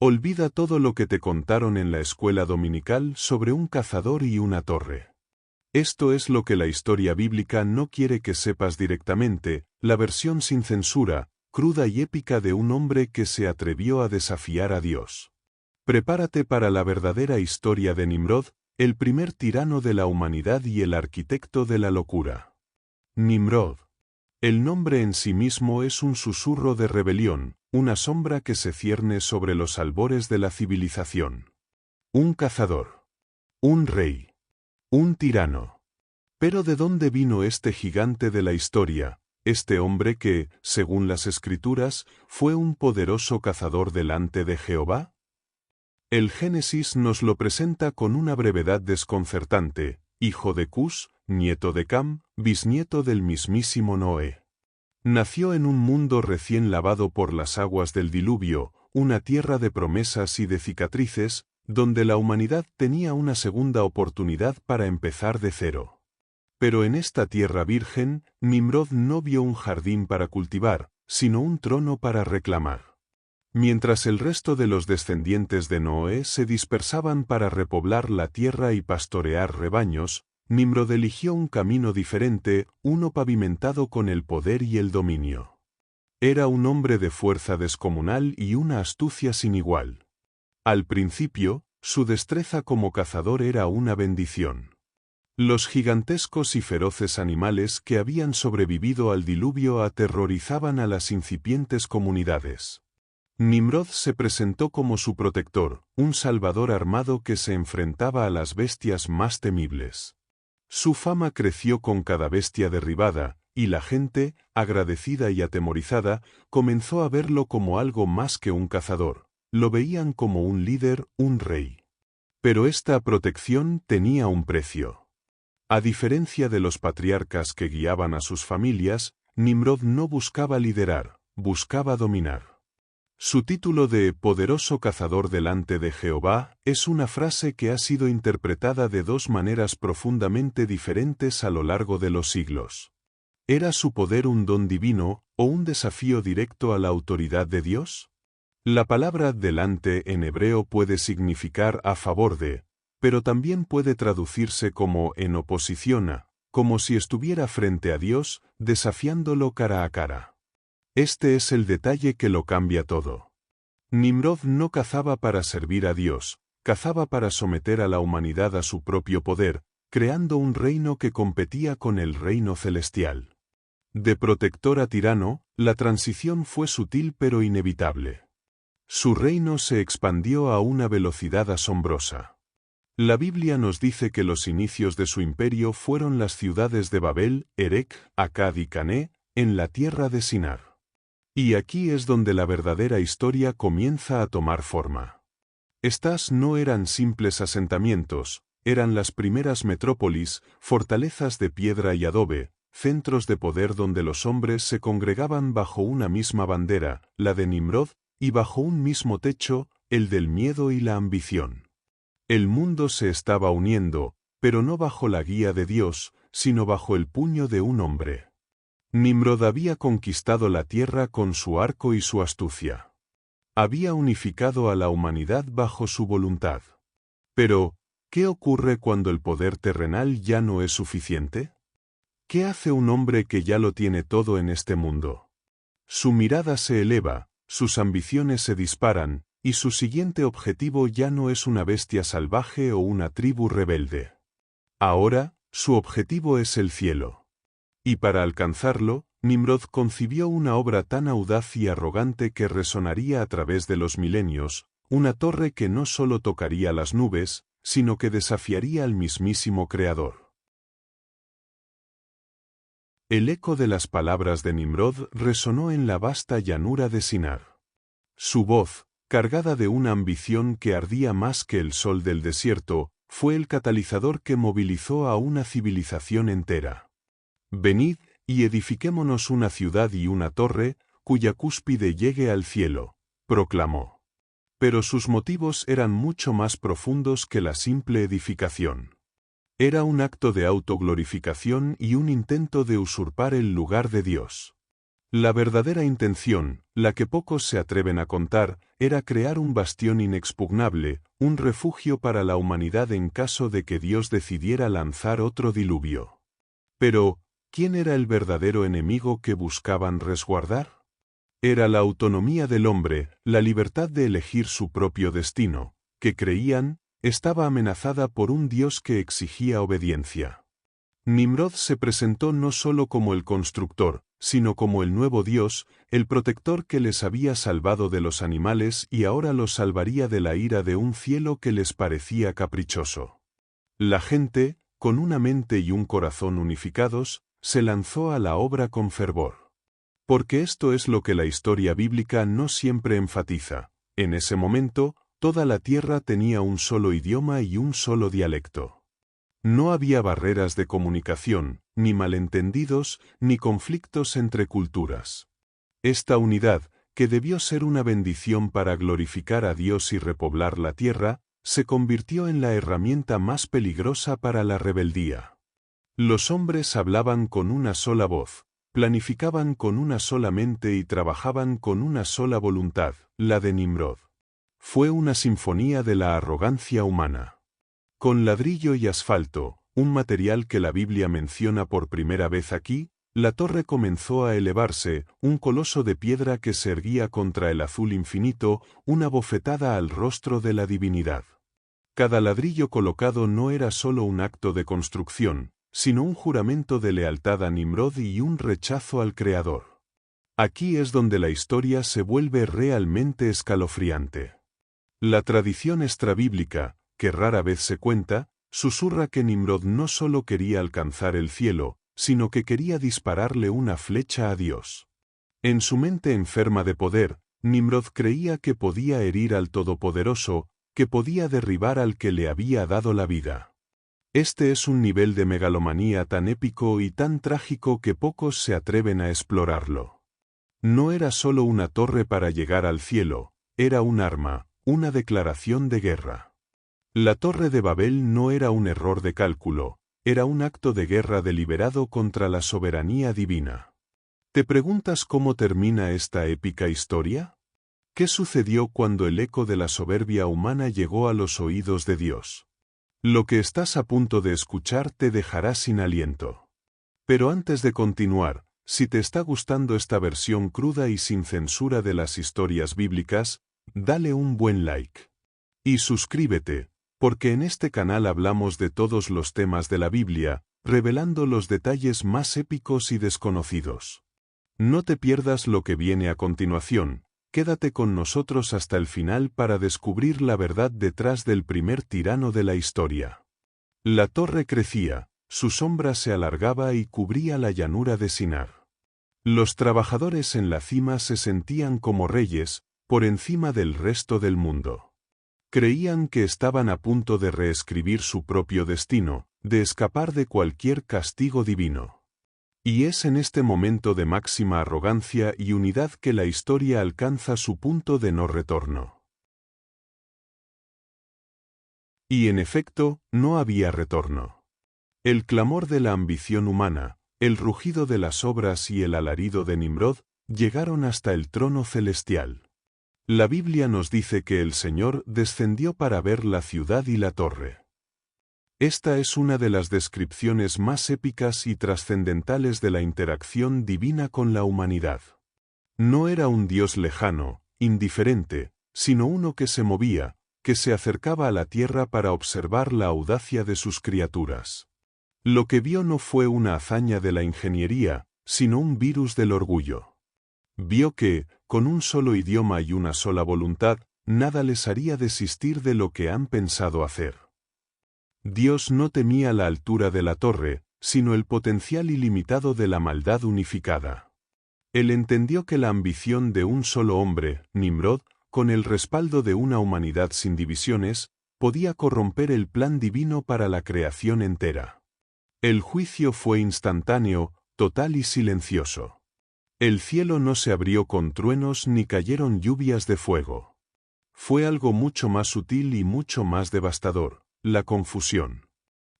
Olvida todo lo que te contaron en la escuela dominical sobre un cazador y una torre. Esto es lo que la historia bíblica no quiere que sepas directamente, la versión sin censura, cruda y épica de un hombre que se atrevió a desafiar a Dios. Prepárate para la verdadera historia de Nimrod, el primer tirano de la humanidad y el arquitecto de la locura. Nimrod. El nombre en sí mismo es un susurro de rebelión, una sombra que se cierne sobre los albores de la civilización. Un cazador. Un rey. Un tirano. Pero ¿de dónde vino este gigante de la historia, este hombre que, según las Escrituras, fue un poderoso cazador delante de Jehová? El Génesis nos lo presenta con una brevedad desconcertante: hijo de Cus, nieto de Cam, bisnieto del mismísimo Noé. Nació en un mundo recién lavado por las aguas del diluvio, una tierra de promesas y de cicatrices, donde la humanidad tenía una segunda oportunidad para empezar de cero. Pero en esta tierra virgen, Nimrod no vio un jardín para cultivar, sino un trono para reclamar. Mientras el resto de los descendientes de Noé se dispersaban para repoblar la tierra y pastorear rebaños, Nimrod eligió un camino diferente, uno pavimentado con el poder y el dominio. Era un hombre de fuerza descomunal y una astucia sin igual. Al principio, su destreza como cazador era una bendición. Los gigantescos y feroces animales que habían sobrevivido al diluvio aterrorizaban a las incipientes comunidades. Nimrod se presentó como su protector, un salvador armado que se enfrentaba a las bestias más temibles. Su fama creció con cada bestia derribada, y la gente, agradecida y atemorizada, comenzó a verlo como algo más que un cazador. Lo veían como un líder, un rey. Pero esta protección tenía un precio. A diferencia de los patriarcas que guiaban a sus familias, Nimrod no buscaba liderar, buscaba dominar. Su título de «poderoso cazador delante de Jehová» es una frase que ha sido interpretada de dos maneras profundamente diferentes a lo largo de los siglos. ¿Era su poder un don divino, o un desafío directo a la autoridad de Dios? La palabra «delante» en hebreo puede significar «a favor de», pero también puede traducirse como «en oposición a», como si estuviera frente a Dios, desafiándolo cara a cara. Este es el detalle que lo cambia todo. Nimrod no cazaba para servir a Dios, cazaba para someter a la humanidad a su propio poder, creando un reino que competía con el reino celestial. De protector a tirano, la transición fue sutil pero inevitable. Su reino se expandió a una velocidad asombrosa. La Biblia nos dice que los inicios de su imperio fueron las ciudades de Babel, Erech, Akkad y Cané, en la tierra de Sinar. Y aquí es donde la verdadera historia comienza a tomar forma. Estas no eran simples asentamientos, eran las primeras metrópolis, fortalezas de piedra y adobe, centros de poder donde los hombres se congregaban bajo una misma bandera, la de Nimrod, y bajo un mismo techo, el del miedo y la ambición. El mundo se estaba uniendo, pero no bajo la guía de Dios, sino bajo el puño de un hombre. Nimrod había conquistado la tierra con su arco y su astucia. Había unificado a la humanidad bajo su voluntad. Pero, ¿qué ocurre cuando el poder terrenal ya no es suficiente? ¿Qué hace un hombre que ya lo tiene todo en este mundo? Su mirada se eleva, sus ambiciones se disparan, y su siguiente objetivo ya no es una bestia salvaje o una tribu rebelde. Ahora, su objetivo es el cielo. Y para alcanzarlo, Nimrod concibió una obra tan audaz y arrogante que resonaría a través de los milenios, una torre que no solo tocaría las nubes, sino que desafiaría al mismísimo Creador. El eco de las palabras de Nimrod resonó en la vasta llanura de Sinar. Su voz, cargada de una ambición que ardía más que el sol del desierto, fue el catalizador que movilizó a una civilización entera. «Venid, y edifiquémonos una ciudad y una torre, cuya cúspide llegue al cielo», proclamó. Pero sus motivos eran mucho más profundos que la simple edificación. Era un acto de autoglorificación y un intento de usurpar el lugar de Dios. La verdadera intención, la que pocos se atreven a contar, era crear un bastión inexpugnable, un refugio para la humanidad en caso de que Dios decidiera lanzar otro diluvio. Pero, ¿quién era el verdadero enemigo que buscaban resguardar? Era la autonomía del hombre, la libertad de elegir su propio destino, que creían, estaba amenazada por un Dios que exigía obediencia. Nimrod se presentó no solo como el constructor, sino como el nuevo Dios, el protector que les había salvado de los animales y ahora los salvaría de la ira de un cielo que les parecía caprichoso. La gente, con una mente y un corazón unificados, se lanzó a la obra con fervor. Porque esto es lo que la historia bíblica no siempre enfatiza. En ese momento, toda la tierra tenía un solo idioma y un solo dialecto. No había barreras de comunicación, ni malentendidos, ni conflictos entre culturas. Esta unidad, que debió ser una bendición para glorificar a Dios y repoblar la tierra, se convirtió en la herramienta más peligrosa para la rebeldía. Los hombres hablaban con una sola voz, planificaban con una sola mente y trabajaban con una sola voluntad, la de Nimrod. Fue una sinfonía de la arrogancia humana. Con ladrillo y asfalto, un material que la Biblia menciona por primera vez aquí, la torre comenzó a elevarse, un coloso de piedra que se erguía contra el azul infinito, una bofetada al rostro de la divinidad. Cada ladrillo colocado no era solo un acto de construcción, sino un juramento de lealtad a Nimrod y un rechazo al Creador. Aquí es donde la historia se vuelve realmente escalofriante. La tradición extrabíblica, que rara vez se cuenta, susurra que Nimrod no solo quería alcanzar el cielo, sino que quería dispararle una flecha a Dios. En su mente enferma de poder, Nimrod creía que podía herir al Todopoderoso, que podía derribar al que le había dado la vida. Este es un nivel de megalomanía tan épico y tan trágico que pocos se atreven a explorarlo. No era solo una torre para llegar al cielo, era un arma, una declaración de guerra. La Torre de Babel no era un error de cálculo, era un acto de guerra deliberado contra la soberanía divina. ¿Te preguntas cómo termina esta épica historia? ¿Qué sucedió cuando el eco de la soberbia humana llegó a los oídos de Dios? Lo que estás a punto de escuchar te dejará sin aliento. Pero antes de continuar, si te está gustando esta versión cruda y sin censura de las historias bíblicas, dale un buen like. Y suscríbete, porque en este canal hablamos de todos los temas de la Biblia, revelando los detalles más épicos y desconocidos. No te pierdas lo que viene a continuación, quédate con nosotros hasta el final para descubrir la verdad detrás del primer tirano de la historia. La torre crecía, su sombra se alargaba y cubría la llanura de Sinar. Los trabajadores en la cima se sentían como reyes, por encima del resto del mundo. Creían que estaban a punto de reescribir su propio destino, de escapar de cualquier castigo divino. Y es en este momento de máxima arrogancia y unidad que la historia alcanza su punto de no retorno. Y en efecto, no había retorno. El clamor de la ambición humana, el rugido de las obras y el alarido de Nimrod llegaron hasta el trono celestial. La Biblia nos dice que el Señor descendió para ver la ciudad y la torre. Esta es una de las descripciones más épicas y trascendentales de la interacción divina con la humanidad. No era un Dios lejano, indiferente, sino uno que se movía, que se acercaba a la tierra para observar la audacia de sus criaturas. Lo que vio no fue una hazaña de la ingeniería, sino un virus del orgullo. Vio que, con un solo idioma y una sola voluntad, nada les haría desistir de lo que han pensado hacer. Dios no temía la altura de la torre, sino el potencial ilimitado de la maldad unificada. Él entendió que la ambición de un solo hombre, Nimrod, con el respaldo de una humanidad sin divisiones, podía corromper el plan divino para la creación entera. El juicio fue instantáneo, total y silencioso. El cielo no se abrió con truenos ni cayeron lluvias de fuego. Fue algo mucho más sutil y mucho más devastador, la confusión.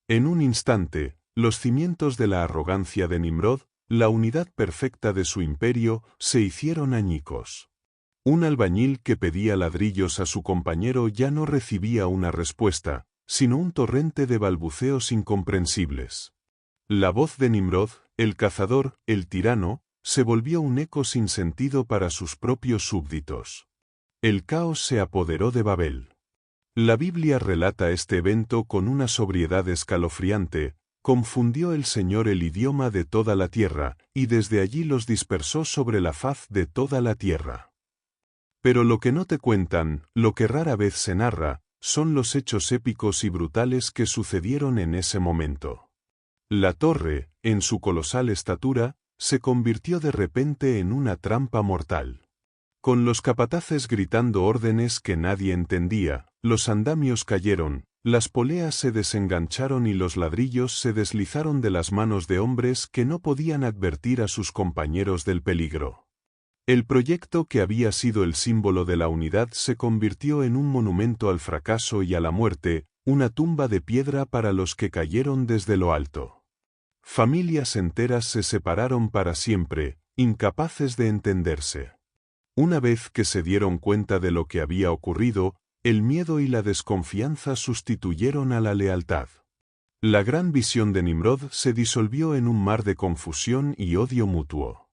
En un instante, los cimientos de la arrogancia de Nimrod, la unidad perfecta de su imperio, se hicieron añicos. Un albañil que pedía ladrillos a su compañero ya no recibía una respuesta, sino un torrente de balbuceos incomprensibles. La voz de Nimrod, el cazador, el tirano, se volvió un eco sin sentido para sus propios súbditos. El caos se apoderó de Babel. La Biblia relata este evento con una sobriedad escalofriante. Confundió el Señor el idioma de toda la tierra, y desde allí los dispersó sobre la faz de toda la tierra. Pero lo que no te cuentan, lo que rara vez se narra, son los hechos épicos y brutales que sucedieron en ese momento. La torre, en su colosal estatura, se convirtió de repente en una trampa mortal. Con los capataces gritando órdenes que nadie entendía, los andamios cayeron, las poleas se desengancharon y los ladrillos se deslizaron de las manos de hombres que no podían advertir a sus compañeros del peligro. El proyecto que había sido el símbolo de la unidad se convirtió en un monumento al fracaso y a la muerte, una tumba de piedra para los que cayeron desde lo alto. Familias enteras se separaron para siempre, incapaces de entenderse. Una vez que se dieron cuenta de lo que había ocurrido, el miedo y la desconfianza sustituyeron a la lealtad. La gran visión de Nimrod se disolvió en un mar de confusión y odio mutuo.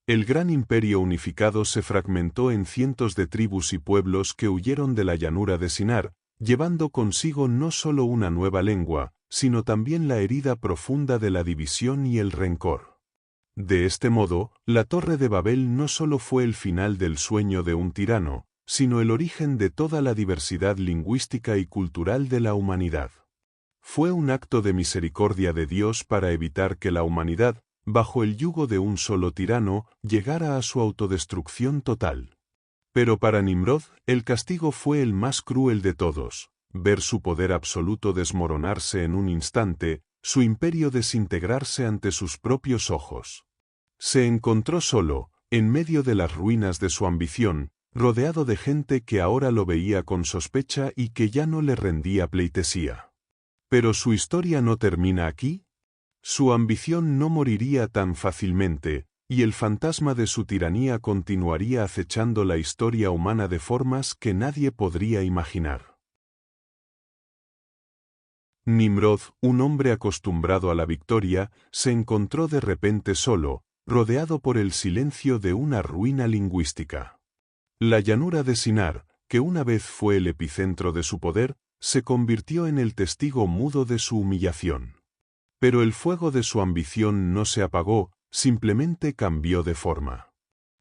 El gran imperio unificado se fragmentó en cientos de tribus y pueblos que huyeron de la llanura de Sinar, llevando consigo no solo una nueva lengua, sino también la herida profunda de la división y el rencor. De este modo, la Torre de Babel no solo fue el final del sueño de un tirano, sino el origen de toda la diversidad lingüística y cultural de la humanidad. Fue un acto de misericordia de Dios para evitar que la humanidad, bajo el yugo de un solo tirano, llegara a su autodestrucción total. Pero para Nimrod, el castigo fue el más cruel de todos: ver su poder absoluto desmoronarse en un instante, su imperio desintegrarse ante sus propios ojos. Se encontró solo, en medio de las ruinas de su ambición, rodeado de gente que ahora lo veía con sospecha y que ya no le rendía pleitesía. Pero su historia no termina aquí. Su ambición no moriría tan fácilmente, y el fantasma de su tiranía continuaría acechando la historia humana de formas que nadie podría imaginar. Nimrod, un hombre acostumbrado a la victoria, se encontró de repente solo, rodeado por el silencio de una ruina lingüística. La llanura de Sinar, que una vez fue el epicentro de su poder, se convirtió en el testigo mudo de su humillación. Pero el fuego de su ambición no se apagó, simplemente cambió de forma.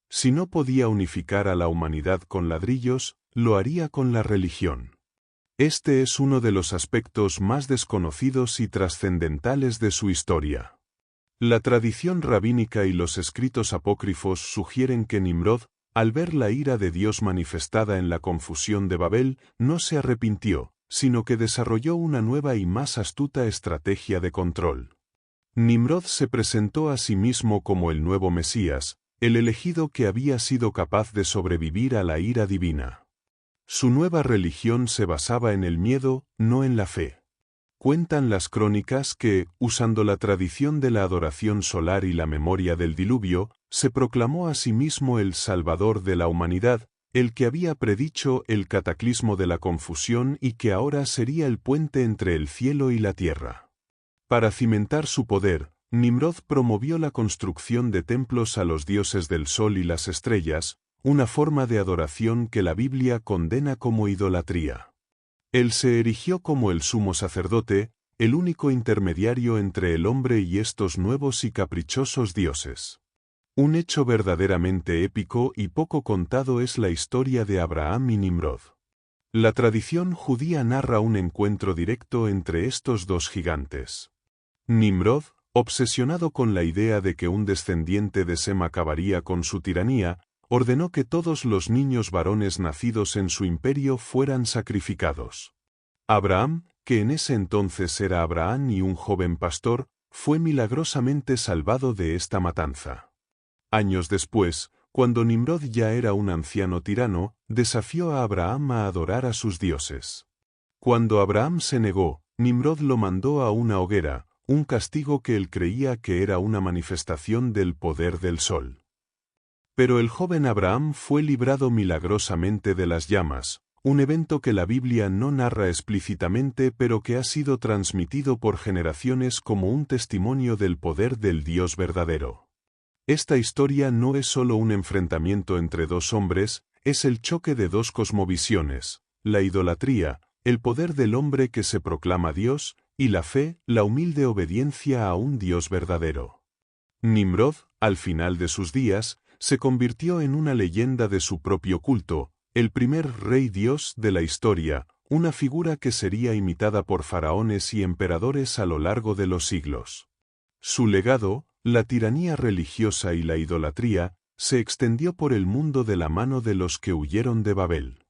Si no podía unificar a la humanidad con ladrillos, lo haría con la religión. Este es uno de los aspectos más desconocidos y trascendentales de su historia. La tradición rabínica y los escritos apócrifos sugieren que Nimrod, al ver la ira de Dios manifestada en la confusión de Babel, no se arrepintió, sino que desarrolló una nueva y más astuta estrategia de control. Nimrod se presentó a sí mismo como el nuevo Mesías, el elegido que había sido capaz de sobrevivir a la ira divina. Su nueva religión se basaba en el miedo, no en la fe. Cuentan las crónicas que, usando la tradición de la adoración solar y la memoria del diluvio, se proclamó a sí mismo el Salvador de la humanidad, el que había predicho el cataclismo de la confusión y que ahora sería el puente entre el cielo y la tierra. Para cimentar su poder, Nimrod promovió la construcción de templos a los dioses del sol y las estrellas, una forma de adoración que la Biblia condena como idolatría. Él se erigió como el sumo sacerdote, el único intermediario entre el hombre y estos nuevos y caprichosos dioses. Un hecho verdaderamente épico y poco contado es la historia de Abraham y Nimrod. La tradición judía narra un encuentro directo entre estos dos gigantes. Nimrod, obsesionado con la idea de que un descendiente de Sem acabaría con su tiranía, ordenó que todos los niños varones nacidos en su imperio fueran sacrificados. Abraham, que en ese entonces era Abraham y un joven pastor, fue milagrosamente salvado de esta matanza. Años después, cuando Nimrod ya era un anciano tirano, desafió a Abraham a adorar a sus dioses. Cuando Abraham se negó, Nimrod lo mandó a una hoguera, un castigo que él creía que era una manifestación del poder del sol. Pero el joven Abraham fue librado milagrosamente de las llamas, un evento que la Biblia no narra explícitamente pero que ha sido transmitido por generaciones como un testimonio del poder del Dios verdadero. Esta historia no es solo un enfrentamiento entre dos hombres, es el choque de dos cosmovisiones, la idolatría, el poder del hombre que se proclama Dios, y la fe, la humilde obediencia a un Dios verdadero. Nimrod, al final de sus días, se convirtió en una leyenda de su propio culto, el primer rey dios de la historia, una figura que sería imitada por faraones y emperadores a lo largo de los siglos. Su legado, la tiranía religiosa y la idolatría, se extendió por el mundo de la mano de los que huyeron de Babel.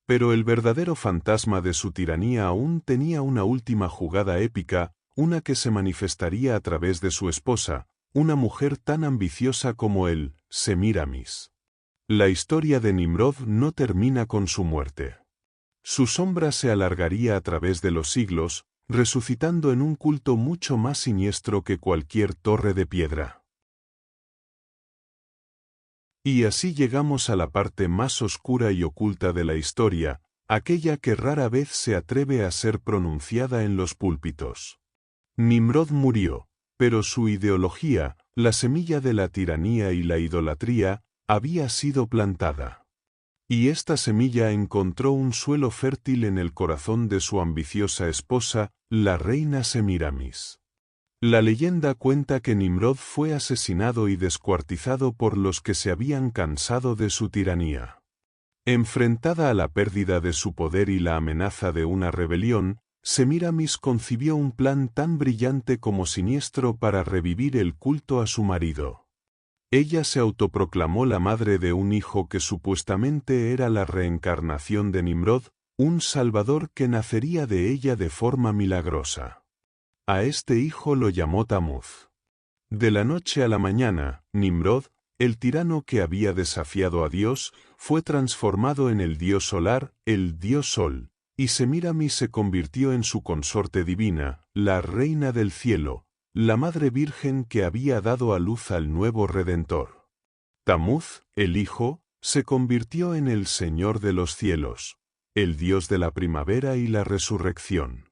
Pero el verdadero fantasma de su tiranía aún tenía una última jugada épica, una que se manifestaría a través de su esposa, una mujer tan ambiciosa como él, Semíramis. La historia de Nimrod no termina con su muerte. Su sombra se alargaría a través de los siglos, resucitando en un culto mucho más siniestro que cualquier torre de piedra. Y así llegamos a la parte más oscura y oculta de la historia, aquella que rara vez se atreve a ser pronunciada en los púlpitos. Nimrod murió, pero su ideología, la semilla de la tiranía y la idolatría, había sido plantada. Y esta semilla encontró un suelo fértil en el corazón de su ambiciosa esposa, la reina Semíramis. La leyenda cuenta que Nimrod fue asesinado y descuartizado por los que se habían cansado de su tiranía. Enfrentada a la pérdida de su poder y la amenaza de una rebelión, Semíramis concibió un plan tan brillante como siniestro para revivir el culto a su marido. Ella se autoproclamó la madre de un hijo que supuestamente era la reencarnación de Nimrod, un salvador que nacería de ella de forma milagrosa. A este hijo lo llamó Tamuz. De la noche a la mañana, Nimrod, el tirano que había desafiado a Dios, fue transformado en el dios solar, el dios Sol, y Semíramis se convirtió en su consorte divina, la reina del cielo, la Madre Virgen que había dado a luz al nuevo Redentor. Tamuz, el hijo, se convirtió en el Señor de los cielos, el Dios de la primavera y la resurrección.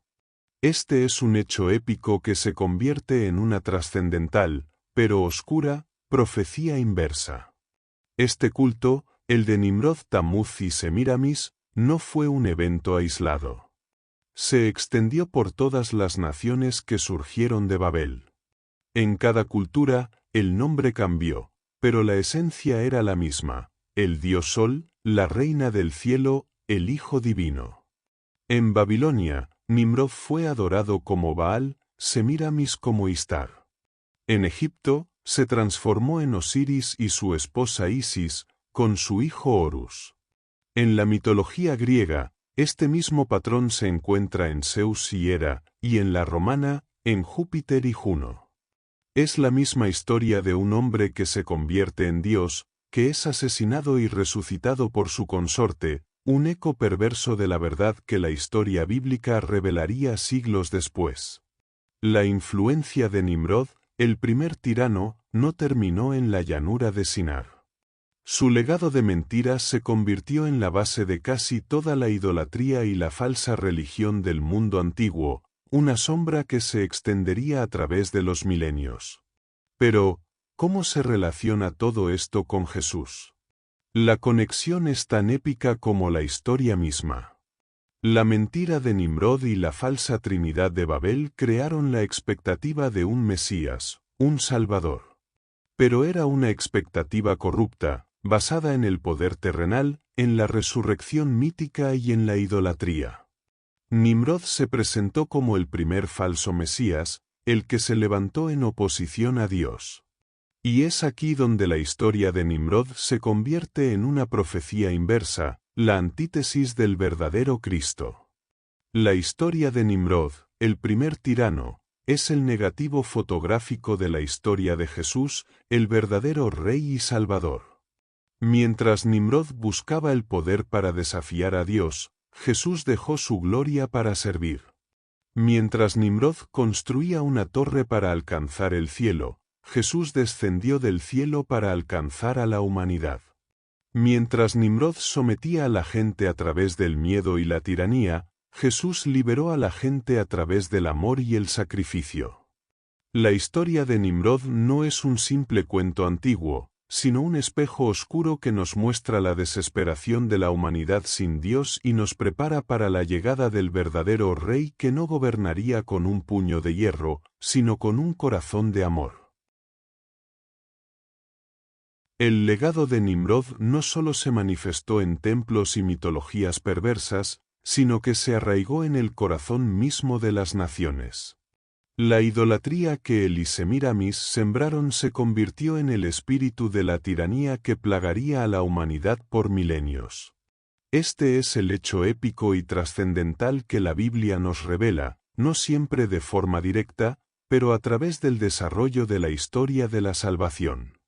Este es un hecho épico que se convierte en una trascendental, pero oscura, profecía inversa. Este culto, el de Nimrod, Tamuz y Semíramis, no fue un evento aislado. Se extendió por todas las naciones que surgieron de Babel. En cada cultura, el nombre cambió, pero la esencia era la misma, el dios Sol, la reina del cielo, el Hijo Divino. En Babilonia, Nimrod fue adorado como Baal, Semíramis como Istar. En Egipto, se transformó en Osiris y su esposa Isis, con su hijo Horus. En la mitología griega, este mismo patrón se encuentra en Zeus y Hera, y en la romana, en Júpiter y Juno. Es la misma historia de un hombre que se convierte en Dios, que es asesinado y resucitado por su consorte, un eco perverso de la verdad que la historia bíblica revelaría siglos después. La influencia de Nimrod, el primer tirano, no terminó en la llanura de Sinar. Su legado de mentiras se convirtió en la base de casi toda la idolatría y la falsa religión del mundo antiguo, una sombra que se extendería a través de los milenios. Pero, ¿cómo se relaciona todo esto con Jesús? La conexión es tan épica como la historia misma. La mentira de Nimrod y la falsa Trinidad de Babel crearon la expectativa de un Mesías, un Salvador. Pero era una expectativa corrupta, basada en el poder terrenal, en la resurrección mítica y en la idolatría. Nimrod se presentó como el primer falso Mesías, el que se levantó en oposición a Dios. Y es aquí donde la historia de Nimrod se convierte en una profecía inversa, la antítesis del verdadero Cristo. La historia de Nimrod, el primer tirano, es el negativo fotográfico de la historia de Jesús, el verdadero Rey y Salvador. Mientras Nimrod buscaba el poder para desafiar a Dios, Jesús dejó su gloria para servir. Mientras Nimrod construía una torre para alcanzar el cielo, Jesús descendió del cielo para alcanzar a la humanidad. Mientras Nimrod sometía a la gente a través del miedo y la tiranía, Jesús liberó a la gente a través del amor y el sacrificio. La historia de Nimrod no es un simple cuento antiguo, sino un espejo oscuro que nos muestra la desesperación de la humanidad sin Dios y nos prepara para la llegada del verdadero rey que no gobernaría con un puño de hierro, sino con un corazón de amor. El legado de Nimrod no solo se manifestó en templos y mitologías perversas, sino que se arraigó en el corazón mismo de las naciones. La idolatría que él y Semiramis sembraron se convirtió en el espíritu de la tiranía que plagaría a la humanidad por milenios. Este es el hecho épico y trascendental que la Biblia nos revela, no siempre de forma directa, pero a través del desarrollo de la historia de la salvación.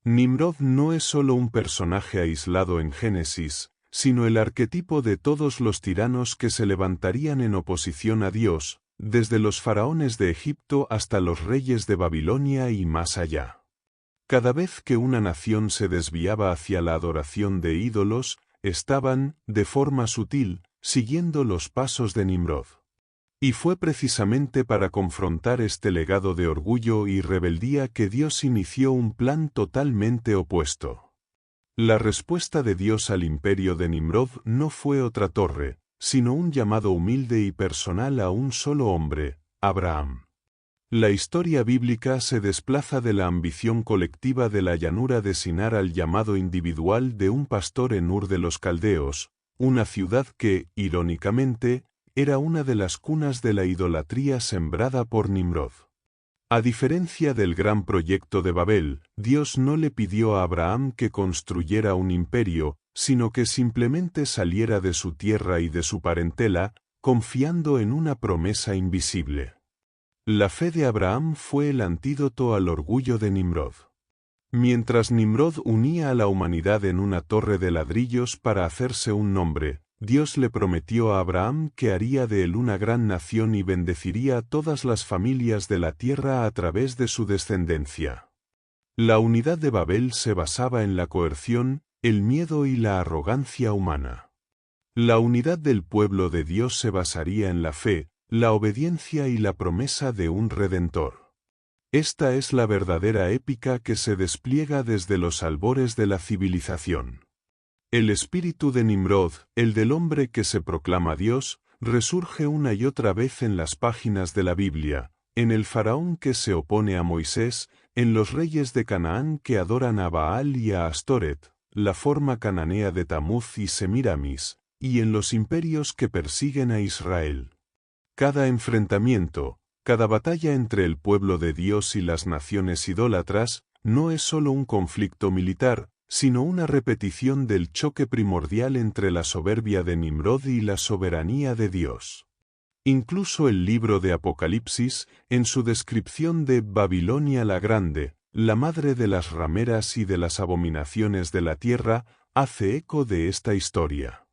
Nimrod no es solo un personaje aislado en Génesis, sino el arquetipo de todos los tiranos que se levantarían en oposición a Dios, desde los faraones de Egipto hasta los reyes de Babilonia y más allá. Cada vez que una nación se desviaba hacia la adoración de ídolos, estaban, de forma sutil, siguiendo los pasos de Nimrod. Y fue precisamente para confrontar este legado de orgullo y rebeldía que Dios inició un plan totalmente opuesto. La respuesta de Dios al imperio de Nimrod no fue otra torre, sino un llamado humilde y personal a un solo hombre, Abraham. La historia bíblica se desplaza de la ambición colectiva de la llanura de Sinar al llamado individual de un pastor en Ur de los Caldeos, una ciudad que, irónicamente, era una de las cunas de la idolatría sembrada por Nimrod. A diferencia del gran proyecto de Babel, Dios no le pidió a Abraham que construyera un imperio, sino que simplemente saliera de su tierra y de su parentela, confiando en una promesa invisible. La fe de Abraham fue el antídoto al orgullo de Nimrod. Mientras Nimrod unía a la humanidad en una torre de ladrillos para hacerse un nombre, Dios le prometió a Abraham que haría de él una gran nación y bendeciría a todas las familias de la tierra a través de su descendencia. La unidad de Babel se basaba en la coerción, el miedo y la arrogancia humana. La unidad del pueblo de Dios se basaría en la fe, la obediencia y la promesa de un Redentor. Esta es la verdadera épica que se despliega desde los albores de la civilización. El espíritu de Nimrod, el del hombre que se proclama Dios, resurge una y otra vez en las páginas de la Biblia, en el faraón que se opone a Moisés, en los reyes de Canaán que adoran a Baal y a Astoret, la forma cananea de Tamuz y Semiramis, y en los imperios que persiguen a Israel. Cada enfrentamiento, cada batalla entre el pueblo de Dios y las naciones idólatras, no es solo un conflicto militar, sino una repetición del choque primordial entre la soberbia de Nimrod y la soberanía de Dios. Incluso el libro de Apocalipsis, en su descripción de Babilonia la Grande, la madre de las rameras y de las abominaciones de la tierra, hace eco de esta historia.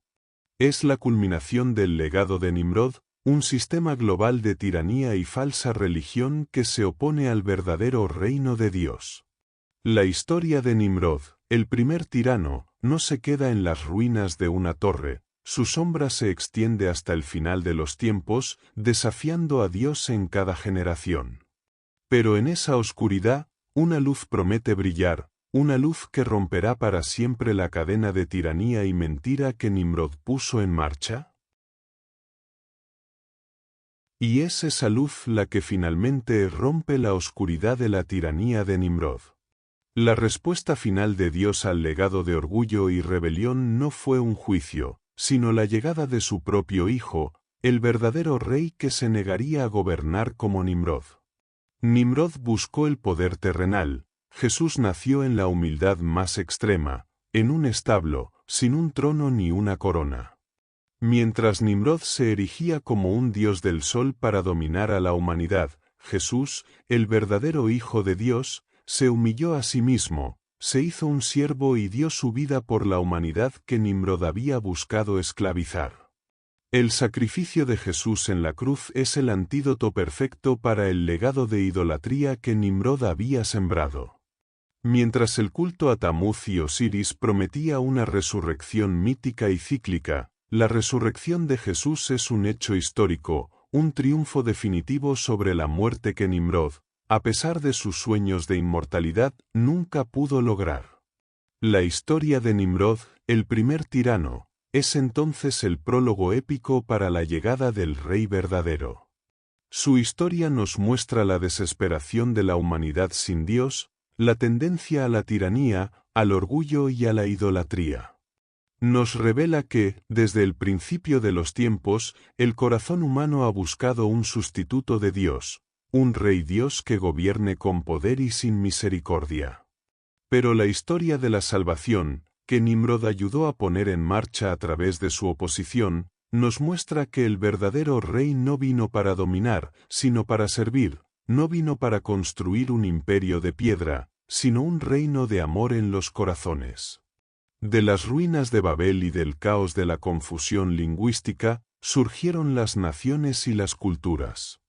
Es la culminación del legado de Nimrod, un sistema global de tiranía y falsa religión que se opone al verdadero reino de Dios. La historia de Nimrod, el primer tirano, no se queda en las ruinas de una torre, su sombra se extiende hasta el final de los tiempos, desafiando a Dios en cada generación. Pero en esa oscuridad, una luz promete brillar, una luz que romperá para siempre la cadena de tiranía y mentira que Nimrod puso en marcha. Y es esa luz la que finalmente rompe la oscuridad de la tiranía de Nimrod. La respuesta final de Dios al legado de orgullo y rebelión no fue un juicio, sino la llegada de su propio Hijo, el verdadero rey que se negaría a gobernar como Nimrod. Nimrod buscó el poder terrenal, Jesús nació en la humildad más extrema, en un establo, sin un trono ni una corona. Mientras Nimrod se erigía como un dios del sol para dominar a la humanidad, Jesús, el verdadero Hijo de Dios, se humilló a sí mismo, se hizo un siervo y dio su vida por la humanidad que Nimrod había buscado esclavizar. El sacrificio de Jesús en la cruz es el antídoto perfecto para el legado de idolatría que Nimrod había sembrado. Mientras el culto a Tamuz y Osiris prometía una resurrección mítica y cíclica, la resurrección de Jesús es un hecho histórico, un triunfo definitivo sobre la muerte que Nimrod, a pesar de sus sueños de inmortalidad, nunca pudo lograr. La historia de Nimrod, el primer tirano, es entonces el prólogo épico para la llegada del Rey verdadero. Su historia nos muestra la desesperación de la humanidad sin Dios, la tendencia a la tiranía, al orgullo y a la idolatría. Nos revela que, desde el principio de los tiempos, el corazón humano ha buscado un sustituto de Dios, un Rey Dios que gobierne con poder y sin misericordia. Pero la historia de la salvación, que Nimrod ayudó a poner en marcha a través de su oposición, nos muestra que el verdadero rey no vino para dominar, sino para servir, no vino para construir un imperio de piedra, sino un reino de amor en los corazones. De las ruinas de Babel y del caos de la confusión lingüística, surgieron las naciones y las culturas.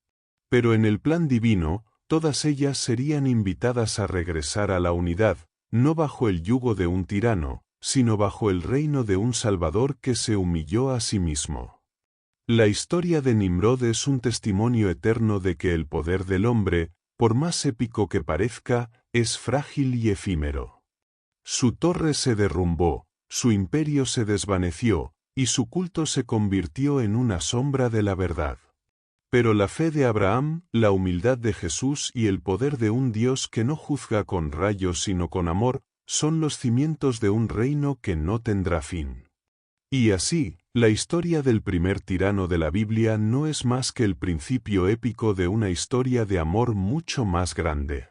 Pero en el plan divino, todas ellas serían invitadas a regresar a la unidad, no bajo el yugo de un tirano, sino bajo el reino de un Salvador que se humilló a sí mismo. La historia de Nimrod es un testimonio eterno de que el poder del hombre, por más épico que parezca, es frágil y efímero. Su torre se derrumbó, su imperio se desvaneció, y su culto se convirtió en una sombra de la verdad. Pero la fe de Abraham, la humildad de Jesús y el poder de un Dios que no juzga con rayos sino con amor, son los cimientos de un reino que no tendrá fin. Y así, la historia del primer tirano de la Biblia no es más que el principio épico de una historia de amor mucho más grande.